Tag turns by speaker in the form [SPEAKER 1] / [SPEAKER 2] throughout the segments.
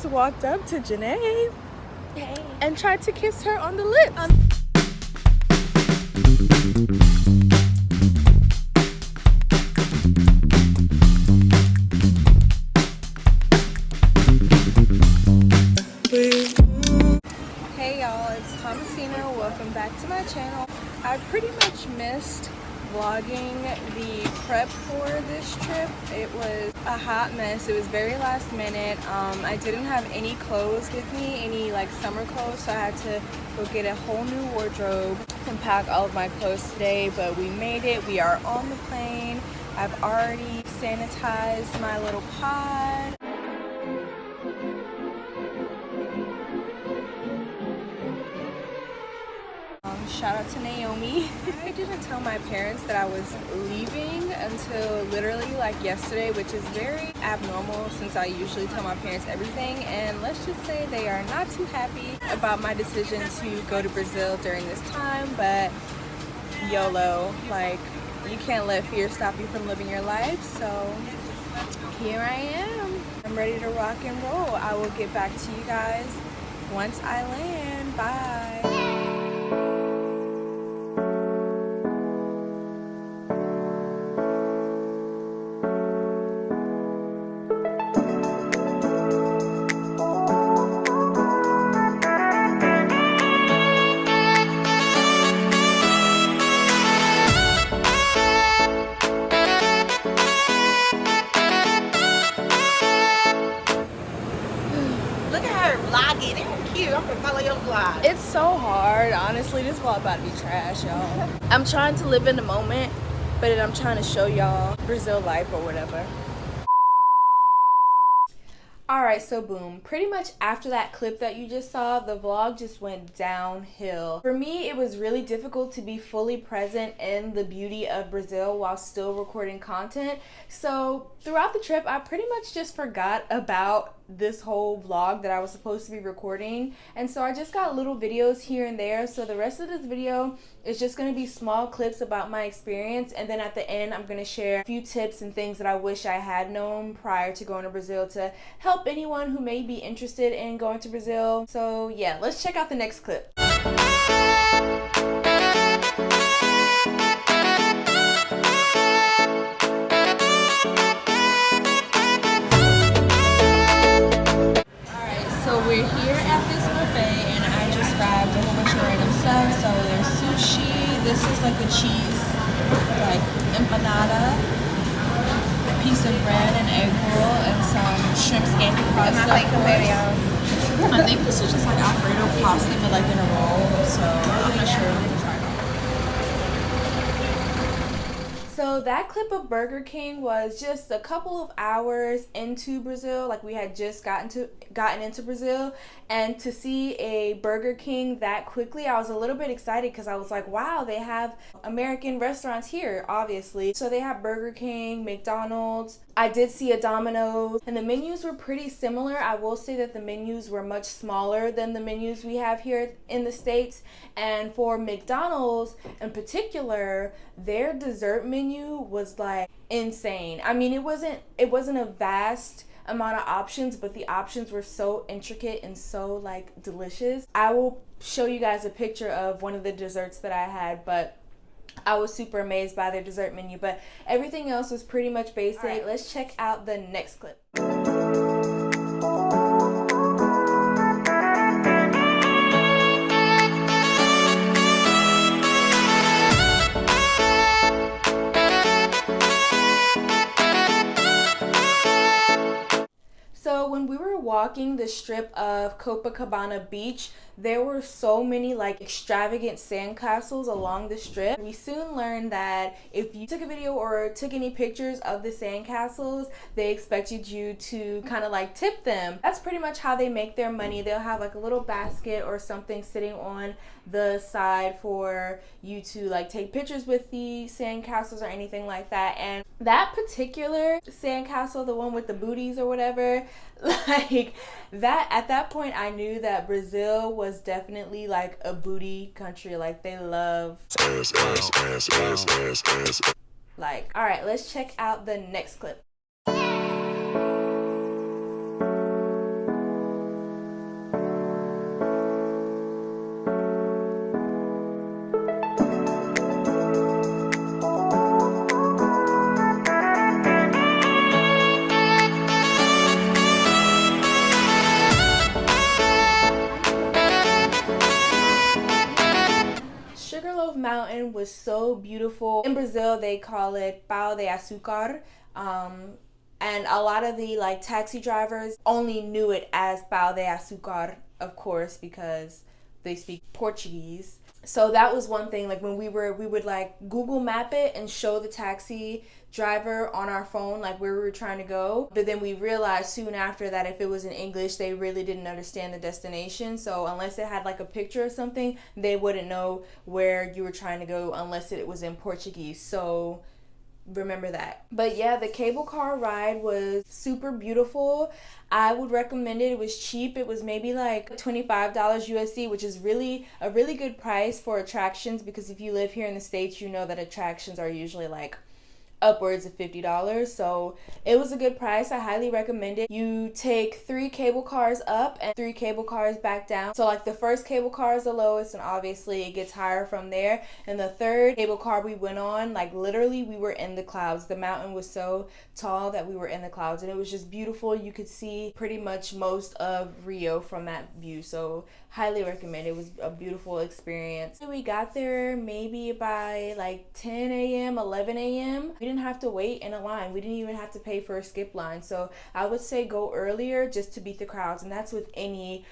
[SPEAKER 1] just walked up to Janae and tried to kiss her on the lips. Hey y'all, it's Thomasina. Welcome back to my channel. I pretty much missed vlogging the prep for this trip. It was a hot mess. It was very last minute. I didn't have any clothes with me, any like summer clothes, so I had to go get a whole new wardrobe and pack all of my clothes today, but we made it. We are on the plane. I've already sanitized my little pod. Shout out to Naomi. I didn't tell my parents that I was leaving until literally like yesterday, which is very abnormal since I usually tell my parents everything, and let's just say they are not too happy about my decision to go to Brazil during this time, but YOLO, like you can't let fear stop you from living your life, so here I am. I'm ready to rock and roll. I will get back to you guys once I land. Bye. It's so hard, honestly. This vlog about to be trash, y'all. I'm trying to live in the moment, but then I'm trying to show y'all Brazil life or whatever. Alright, so boom. Pretty much after that clip that you just saw, the vlog just went downhill. For me, it was really difficult to be fully present in the beauty of Brazil while still recording content. So throughout the trip, I pretty much just forgot about this whole vlog that I was supposed to be recording, and so I just got little videos here and there. So the rest of this video is just going to be small clips about my experience, and then at the end I'm going to share a few tips and things that I wish I had known prior to going to Brazil to help anyone who may be interested in going to Brazil. So yeah, let's check out the next clip. We're here at this buffet and I just grabbed a whole bunch of random stuff. So there's sushi, this is like a cheese, like empanada, a piece of bread, an egg roll, and some shrimp scampi pasta. I think this is just like Alfredo pasta but like in a roll, so I'm not sure. So that clip of Burger King was just a couple of hours into Brazil. Like we had just gotten into Brazil, and to see a Burger King that quickly, I was a little bit excited because I was like, wow, they have American restaurants here, obviously. So they have Burger King, McDonald's. I did see a Domino's, and the menus were pretty similar. I will say that the menus were much smaller than the menus we have here in the States. And for McDonald's in particular, their dessert menu was like insane. I mean, it wasn't a vast amount of options, but the options were so intricate and so like delicious. I will show you guys a picture of one of the desserts that I had, but I was super amazed by their dessert menu, but everything else was pretty much basic. Right. Let's check out the next clip. So when we were walking the strip of Copacabana beach, there were so many like extravagant sandcastles along the strip. We soon learned that if you took a video or took any pictures of the sandcastles, they expected you to kind of like tip them. That's pretty much how they make their money. They'll have like a little basket or something sitting on the side for you to like take pictures with the sandcastles or anything like that. And that particular sandcastle, the one with the booties or whatever, like that, at that point I knew that Brazil was definitely like a booty country. Like they love like, all right, let's check out the next clip. was so beautiful. In Brazil, they call it pão de açúcar. And a lot of the like taxi drivers only knew it as pão de açúcar, of course, because they speak Portuguese. So that was one thing, like when we would like Google map it and show the taxi driver on our phone like where we were trying to go, but then we realized soon after that if it was in English they really didn't understand the destination, so unless it had like a picture or something they wouldn't know where you were trying to go unless it was in Portuguese. So remember that. But yeah, the cable car ride was super beautiful. I would recommend it. It was cheap. It was maybe like $25 USD, which is really a really good price for attractions, because if you live here in the States, you know that attractions are usually like upwards of $50. So it was a good price. I highly recommend it. You take 3 cable cars up and 3 cable cars back down. So like the first cable car is the lowest, and obviously it gets higher from there. And the third cable car we went on, like literally we were in the clouds. The mountain was so tall that we were in the clouds, and it was just beautiful. You could see pretty much most of Rio from that view. So highly recommend. It was a beautiful experience. We got there maybe by like 10 a.m., 11 a.m. We didn't have to wait in a line. We didn't even have to pay for a skip line. So I would say go earlier just to beat the crowds, and that's with any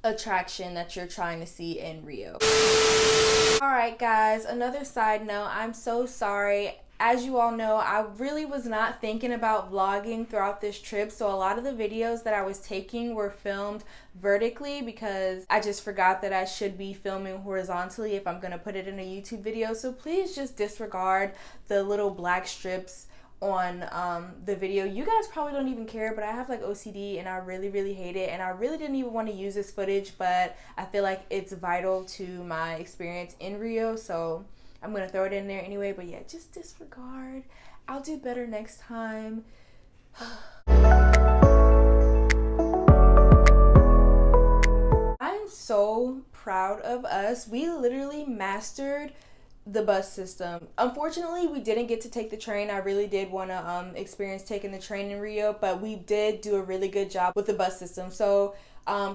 [SPEAKER 1] attraction that you're trying to see in Rio. Alright guys, another side note, I'm so sorry. As you all know, I really was not thinking about vlogging throughout this trip, so a lot of the videos that I was taking were filmed vertically because I just forgot that I should be filming horizontally if I'm going to put it in a YouTube video. So please just disregard the little black strips on the video. You guys probably don't even care, but I have like OCD and I really hate it, and I really didn't even want to use this footage, but I feel like it's vital to my experience in Rio, so I'm gonna throw it in there anyway. But yeah, just disregard. I'll do better next time. I'm so proud of us. We literally mastered the bus system. Unfortunately, we didn't get to take the train. I really did want to experience taking the train in Rio, but we did do a really good job with the bus system. So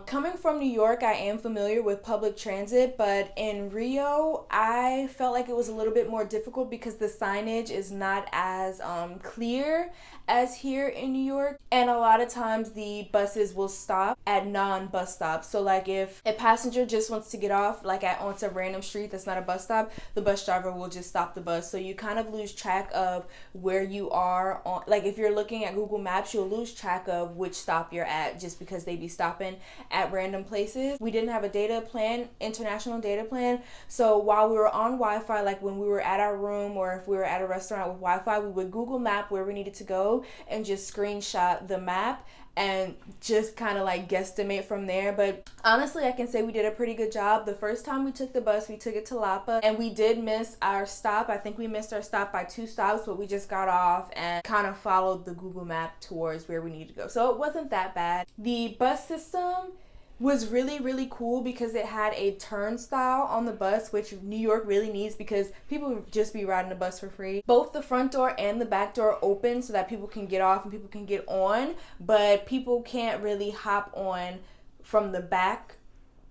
[SPEAKER 1] coming from New York, I am familiar with public transit, but in Rio, I felt like it was a little bit more difficult because the signage is not as clear as here in New York, and a lot of times the buses will stop at non-bus stops. So like if a passenger just wants to get off like on some random street that's not a bus stop, the bus driver will just stop the bus. So you kind of lose track of where you are on, like if you're looking at Google Maps, you'll lose track of which stop you're at just because they be stopping at random places. We didn't have a data plan, international data plan, so while we were on Wi-Fi, like when we were at our room or if we were at a restaurant with Wi-Fi, we would Google map where we needed to go and just screenshot the map and just kind of like guesstimate from there. But honestly, I can say we did a pretty good job. The first time we took the bus, we took it to Lapa, and we did miss our stop. I think we missed our stop by 2 stops, but we just got off and kind of followed the Google map towards where we needed to go. So it wasn't that bad. The bus system was really cool because it had a turnstile on the bus, which New York really needs because people would just be riding the bus for free. Both the front door and the back door open so that people can get off and people can get on, but people can't really hop on from the back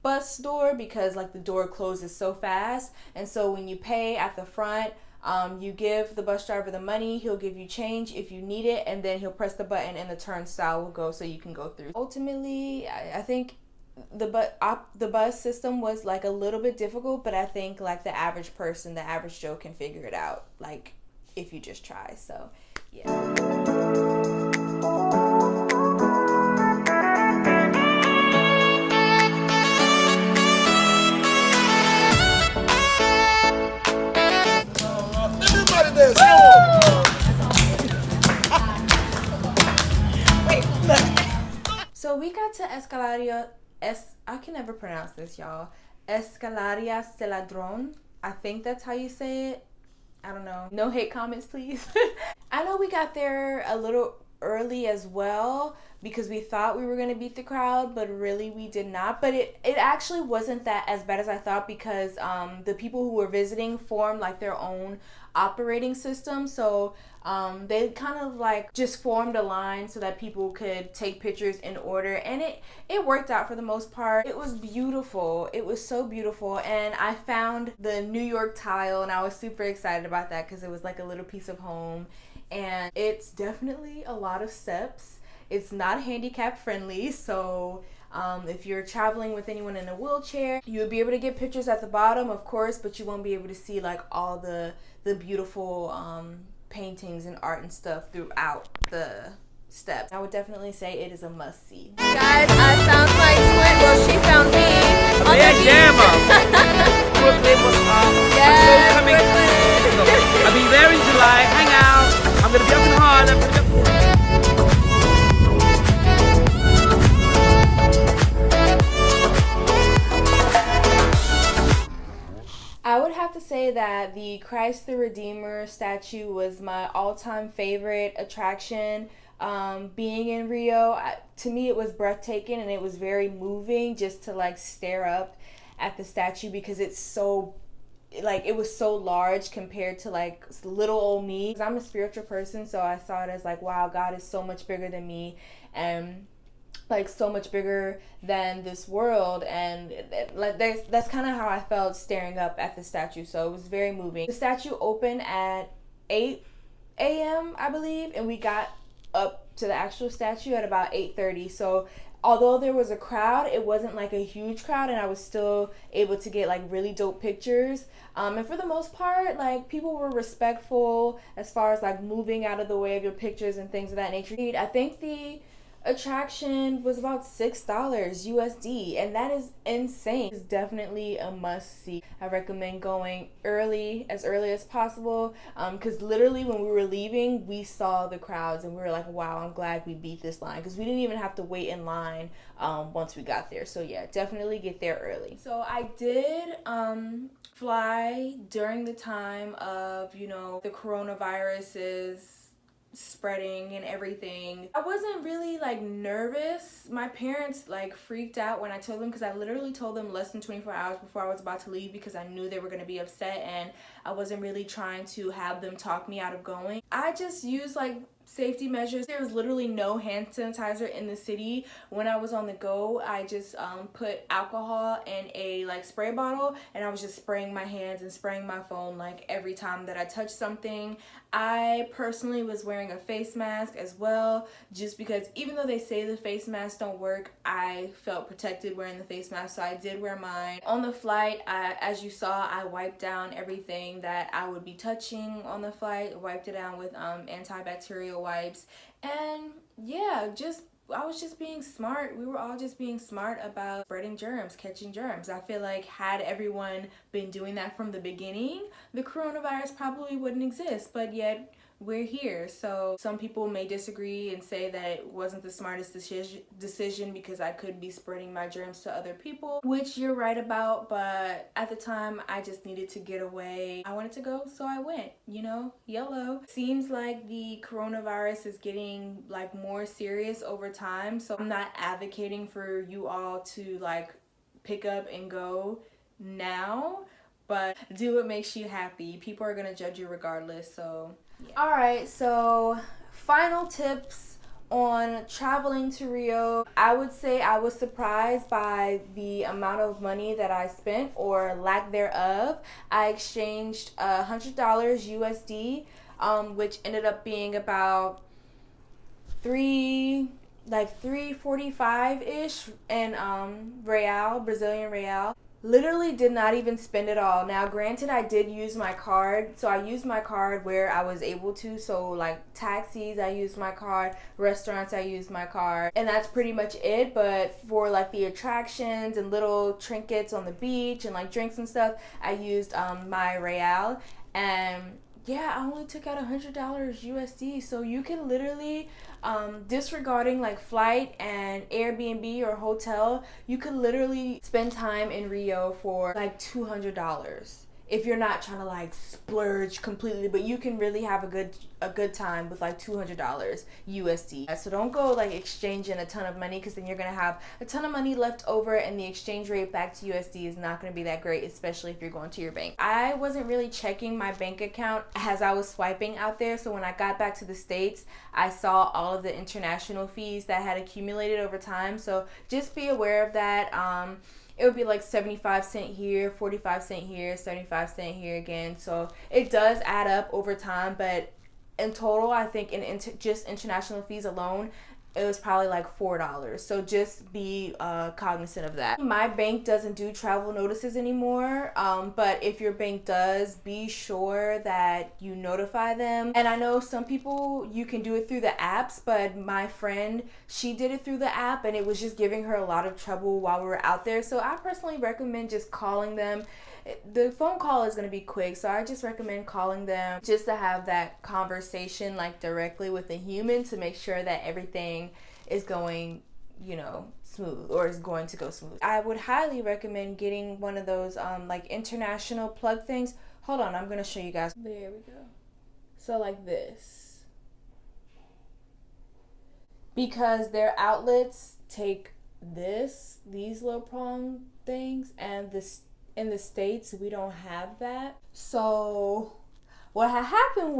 [SPEAKER 1] bus door because like the door closes so fast. And so when you pay at the front, you give the bus driver the money, he'll give you change if you need it, and then he'll press the button and the turnstile will go so you can go through. Ultimately, I think the bus system was like a little bit difficult, but I think like the average person, the average Joe can figure it out, like if you just try. So yeah.
[SPEAKER 2] Everybody dance.
[SPEAKER 1] So we got to Escadaria I can never pronounce this, y'all. Escadaria Selarón. I think that's how you say it. I don't know. No hate comments, please. I know we got there a little early as well because we thought we were going to beat the crowd, but really we did not. But it actually wasn't that as bad as I thought because the people who were visiting formed like their own operating system. So they kind of like just formed a line so that people could take pictures in order, and it worked out for the most part. It was beautiful. It was so beautiful, and I found the New York tile, and I was super excited about that because it was like a little piece of home, and it's definitely a lot of steps. It's not handicap friendly, so if you're traveling with anyone in a wheelchair, you'll be able to get pictures at the bottom, of course, but you won't be able to see like all the beautiful paintings and art and stuff throughout the steps. I would definitely say it is a must-see. Guys, I found my twin. Well, she found me.
[SPEAKER 2] Brooklyn was
[SPEAKER 1] Yes,
[SPEAKER 2] I'm so coming.
[SPEAKER 1] Brooklyn.
[SPEAKER 2] I'll be there in July. Hang out. I'm gonna be up in Harlem.
[SPEAKER 1] I would have to say that the Christ the Redeemer statue was my all-time favorite attraction. Being in Rio, to me it was breathtaking, and it was very moving just to like stare up at the statue because it's so like it was so large compared to like little old me. 'Cause I'm a spiritual person, so I saw it as like, wow, God is so much bigger than me, and like so much bigger than this world, and like that's kind of how I felt staring up at the statue. So it was very moving. The statue opened at 8 a.m. I believe, and we got up to the actual statue at about 8:30. So although there was a crowd, it wasn't like a huge crowd, and I was still able to get like really dope pictures. And for the most part, like people were respectful as far as like moving out of the way of your pictures and things of that nature. I think the attraction was about $6 USD, and that is insane. It's definitely a must-see. I recommend going as early as possible, because literally when we were leaving, we saw the crowds, and we were like, wow, I'm glad we beat this line, because we didn't even have to wait in line once we got there. So yeah, definitely get there early. So I did fly during the time of, you know, the coronavirus is spreading and everything. I wasn't really like nervous. My parents like freaked out when I told them, because I literally told them less than 24 hours before I was about to leave, because I knew they were going to be upset, and I wasn't really trying to have them talk me out of going. I just used like safety measures. There was literally no hand sanitizer in the city. When I was on the go, I just put alcohol in a like spray bottle, and I was just spraying my hands and spraying my phone like every time that I touched something. I personally was wearing a face mask as well, just because even though they say the face masks don't work, I felt protected wearing the face mask, so I did wear mine. On the flight, as you saw, I wiped down everything that I would be touching on the flight, wiped it down with antibacterial wipes, and yeah, I was just being smart. We were all just being smart about spreading germs, catching germs. I feel like had everyone been doing that from the beginning, the coronavirus probably wouldn't exist, but yet we're here. So some people may disagree and say that it wasn't the smartest decision because I could be spreading my germs to other people, which you're right about, but at the time I just needed to get away. I wanted to go, so I went, you know, YOLO. Seems like the coronavirus is getting like more serious over time, so I'm not advocating for you all to like pick up and go now, but do what makes you happy. People are gonna judge you regardless, so yeah. Alright, so final tips on traveling to Rio. I would say I was surprised by the amount of money that I spent, or lack thereof. I exchanged $100 USD, which ended up being about $3.45-ish in Brazilian real. Literally did not even spend it all. Now granted, I did use my card, so I used my card where I was able to. So like taxis, I used my card, restaurants, I used my card, and that's pretty much it. But for like the attractions and little trinkets on the beach and like drinks and stuff, I used my real. And yeah, I only took out $100 USD, so you can literally, disregarding like flight and Airbnb or hotel, you could literally spend time in Rio for like $200 if you're not trying to like splurge completely, but you can really have a good a good time with like $200 USD. So don't go like exchanging a ton of money, because then you're gonna have a ton of money left over and the exchange rate back to USD is not gonna be that great, especially if you're going to your bank. I wasn't really checking my bank account as I was swiping out there, so when I got back to the States, I saw all of the international fees that had accumulated over time. So just be aware of that. It would be like 75 cent here, 45 cent here, 75 cent here again. So it does add up over time, but in total, I think in just international fees alone, it was probably like $4. So just be cognizant of that. My bank doesn't do travel notices anymore, but if your bank does, be sure that you notify them. And I know some people, you can do it through the apps, but my friend, she did it through the app and it was just giving her a lot of trouble while we were out there. So I personally recommend just calling them. The phone call is going to be quick, so I just recommend calling them just to have that conversation like directly with a human to make sure that everything is going, you know, smooth, or is going to go smooth. I would highly recommend getting one of those like international plug things. Hold on, I'm going to show you guys. There we go. So like this. Because their outlets take these little prong things, and this in the States, we don't have that. So what had happened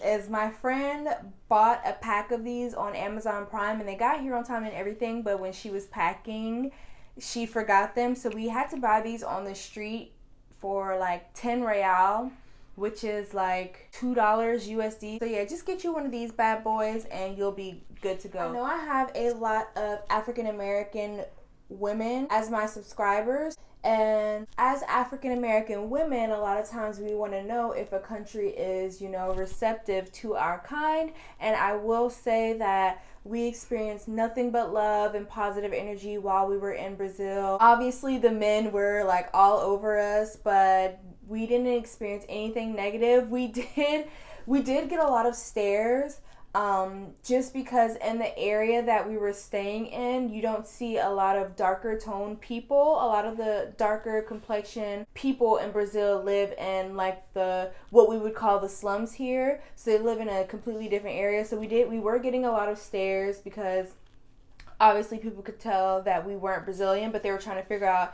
[SPEAKER 1] is my friend bought a pack of these on Amazon Prime, and they got here on time and everything, but when she was packing, she forgot them. So we had to buy these on the street for like 10 real, which is like $2 USD. So yeah, just get you one of these bad boys and you'll be good to go. I know I have a lot of African American women as my subscribers. And as African American women, a lot of times we want to know if a country is, you know, receptive to our kind. And I will say that we experienced nothing but love and positive energy while we were in Brazil. Obviously, the men were like all over us, but we didn't experience anything negative. We did get a lot of stares. Just because in the area that we were staying in, you don't see a lot of darker toned people. A lot of the darker complexion people in Brazil live in like what we would call the slums here. So they live in a completely different area. So we were getting a lot of stares because obviously people could tell that we weren't Brazilian, but they were trying to figure out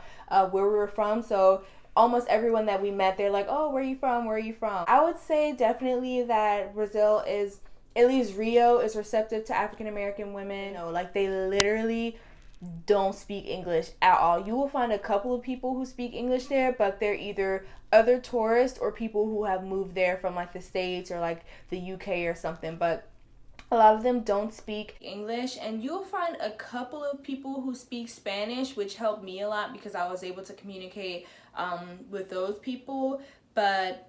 [SPEAKER 1] where we were from. So almost everyone that we met, they're like, oh, where are you from? Where are you from? I would say definitely that Brazil is, at least Rio, is receptive to African American women. You know, like they literally don't speak English at all. You will find a couple of people who speak English there, but they're either other tourists or people who have moved there from like the States or like the UK or something. But a lot of them don't speak English, and you'll find a couple of people who speak Spanish, which helped me a lot because I was able to communicate with those people. But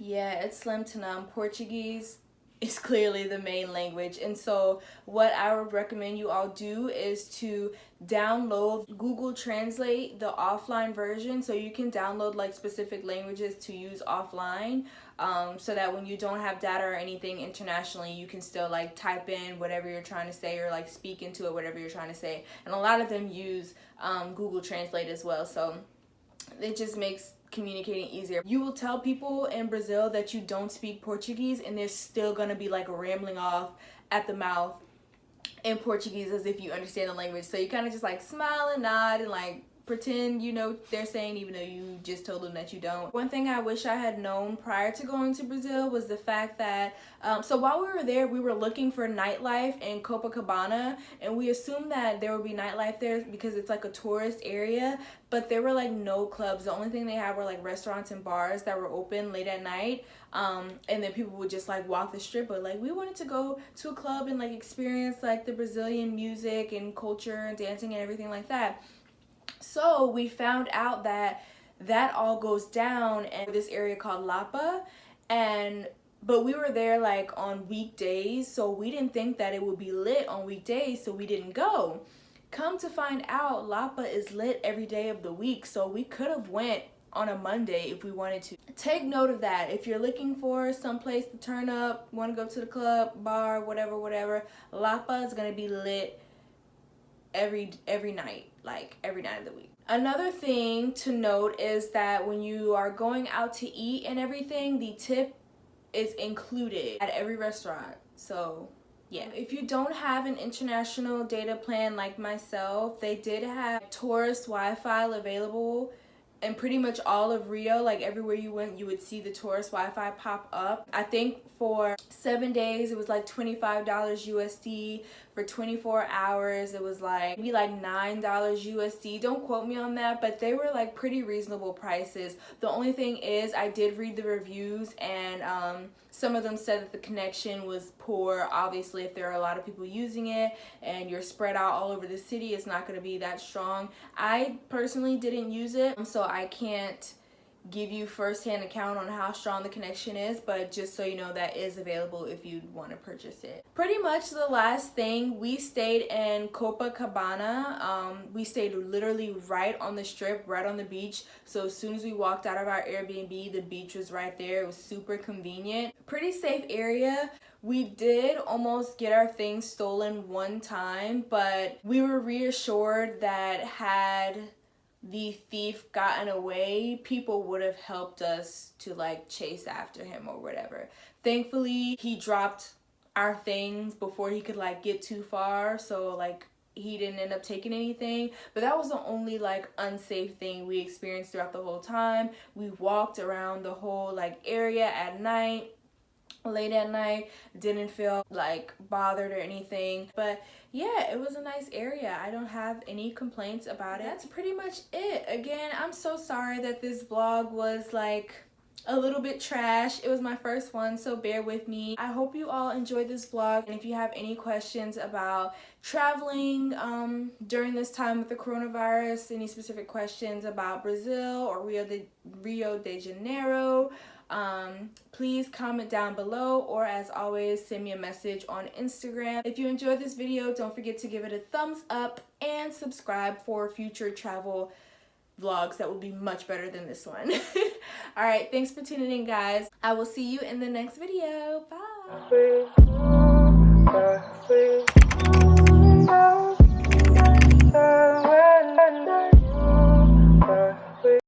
[SPEAKER 1] yeah, it's slim to none. Portuguese is clearly the main language, and so what I would recommend you all do is to download Google Translate, the offline version, so you can download like specific languages to use offline, so that when you don't have data or anything internationally, you can still like type in whatever you're trying to say or like speak into it, whatever you're trying to say. And a lot of them use Google Translate as well, so it just makes communicating easier. You will tell people in Brazil that you don't speak Portuguese, and they're still gonna be like rambling off at the mouth in Portuguese as if you understand the language. So you kind of just like smile and nod and like pretend you know what they're saying, even though you just told them that you don't. One thing I wish I had known prior to going to Brazil was the fact that so while we were there, we were looking for nightlife in Copacabana, and we assumed that there would be nightlife there because it's like a tourist area, but there were like no clubs. The only thing they had were like restaurants and bars that were open late at night, and then people would just like walk the strip. But like we wanted to go to a club and like experience like the Brazilian music and culture and dancing and everything like that. So we found out that all goes down in this area called Lapa, but we were there like on weekdays, so we didn't think that it would be lit on weekdays, so we didn't go. Come to find out, Lapa is lit every day of the week, so we could have went on a Monday if we wanted to. Take note of that. If you're looking for some place to turn up, want to go to the club, bar, whatever, Lapa is going to be lit every night, like every night of the week. Another thing to note is that when you are going out to eat and everything, the tip is included at every restaurant. So yeah, if you don't have an international data plan like myself, they did have tourist Wi-Fi available in pretty much all of Rio. Like everywhere you went, you would see the tourist Wi-Fi pop up. I think for 7 days it was like $25 USD. For 24 hours it was like maybe like $9 USD. Don't quote me on that, but they were like pretty reasonable prices. The only thing is I did read the reviews, and some of them said that the connection was poor. Obviously, if there are a lot of people using it and you're spread out all over the city, it's not going to be that strong. I personally didn't use it, so I can't give you first-hand account on how strong the connection is, but just so you know, that is available if you want to purchase it. Pretty much the last thing, we stayed in Copacabana. We stayed literally right on the strip, right on the beach. So as soon as we walked out of our Airbnb, the beach was right there. It was super convenient. Pretty safe area. We did almost get our things stolen one time, but we were reassured that had the thief gotten away, people would have helped us to like chase after him or whatever. Thankfully, he dropped our things before he could like get too far, so like he didn't end up taking anything. But that was the only like unsafe thing we experienced throughout the whole time. We walked around the whole like area at night, late at night, didn't feel like bothered or anything. But yeah, it was a nice area. I don't have any complaints about it. That's pretty much it. Again, I'm so sorry that this vlog was like a little bit trash. It was my first one, so bear with me. I hope you all enjoyed this vlog, and if you have any questions about traveling during this time with the coronavirus, any specific questions about Brazil or Rio de Janeiro, please comment down below, or as always, send me a message on Instagram. If you enjoyed this video, don't forget to give it a thumbs up and subscribe for future travel vlogs that will be much better than this one. All right, thanks for tuning in, guys. I will see you in the next video. Bye.